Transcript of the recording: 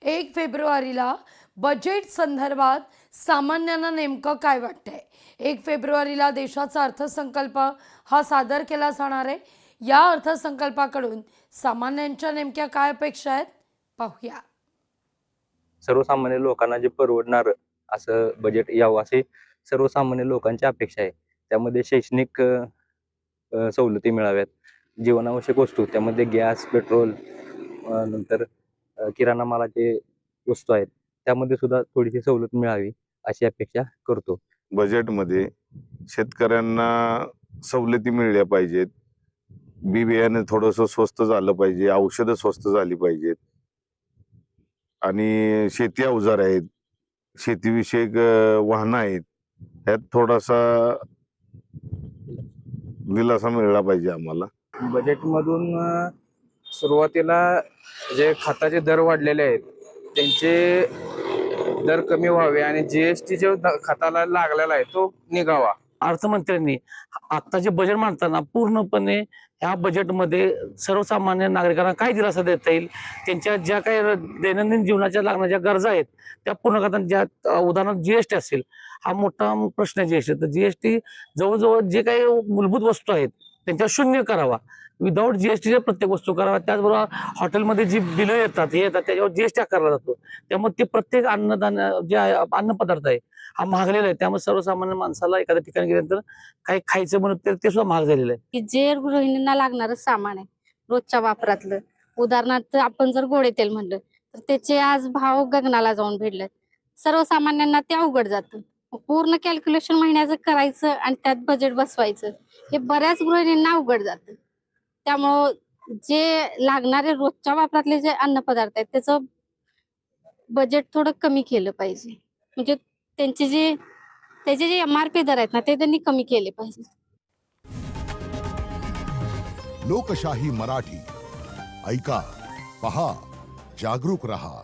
1 फेब्रुवारीला बजेट संदर्भात सामान्यांना नेमकं काय वाटतंय? 1 फेब्रुवारीला देशाचा अर्थसंकल्प हा सादर केला जाणार आहे. या अर्थसंकल्पाकडून सामान्यांच्या नेमक्या काय अपेक्षा आहेत? पाहूया. सर्वसामान्य लोकांना जे परवडणार असं बजेट यावं असे सर्वसामान्य लोकांची अपेक्षा आहे. त्यामध्ये शैक्षणिक सवलती मिळाव्यात, जीवनावश्यक वस्तू त्यामध्ये गॅस, पेट्रोल, नंतर किराणा मालाचे वस्तू आहेत त्यामध्ये सुद्धा थोडीशी सवलत मिळावी अशी अपेक्षा करतो. बजेटमध्ये शेतकऱ्यांना सवलती मिळल्या पाहिजेत, बी बियाणे थोडंसं स्वस्त झालं पाहिजे, औषधं स्वस्त झाली पाहिजेत आणि शेती अवजार आहेत, शेतीविषयक वाहनं आहेत, ह्यात थोडासा दिलासा मिळाला पाहिजे आम्हाला. बजेटमधून सुरुवातीला जे खताचे दर वाढलेले आहेत त्यांचे दर कमी व्हावे आणि जीएसटी जो खताला लागलेला आहे तो निघावा. अर्थमंत्र्यांनी आता जे बजेट मांडताना पूर्णपणे ह्या बजेटमध्ये सर्वसामान्य नागरिकांना काय दिलासा देता येईल, त्यांच्या ज्या काही दैनंदिन जीवनाच्या लागणाऱ्या ज्या गरजा आहेत त्या पूर्ण करताना, ज्या उदाहरणार्थ जीएसटी असेल, हा मोठा प्रश्न आहे जीएसटी. तर जीएसटी जवळजवळ जे काही मूलभूत वस्तू आहेत त्यांच्यावर शून्य करावा, विदाऊट जीएसटीच्या प्रत्येक वस्तू करावा. त्याचबरोबर हॉटेलमध्ये जी बिलं येतात हे येतात त्याच्यावर जीएसटी आकारला जातो. त्यामुळे ते प्रत्येक अन्नदान जे अन्नपदार्थ आहे हा महागलेला आहे. त्यामुळे सर्वसामान्य माणसाला एखाद्या ठिकाणी गेल्यानंतर काही खायचं म्हणून ते सुद्धा महाग झालेलं आहे. की जे गृहिणींना लागणारं सामान आहे रोजच्या वापरातलं, उदाहरणार्थ आपण जर गोडे तेल म्हणलं तर त्याचे आज भाव गगनाला जाऊन भिडले. सर्वसामान्यांना ते अवघड जातं. पूर्ण कॅल्क्युलेशन महिन्याचं करायचं आणि त्यात बजेट बसवायचं हे बऱ्याच गृहिणींना अवघड जातं. त्यामुळं जे लागणारे रोजच्या वापरातले जे अन्नपदार्थ आहेत त्याचं बजेट थोडं कमी केलं पाहिजे. म्हणजे त्याचे जे MRP दर आहेत ना ते त्यांनी कमी केले पाहिजे. लोकशाही मराठी ऐका, पहा, जागरूक रहा.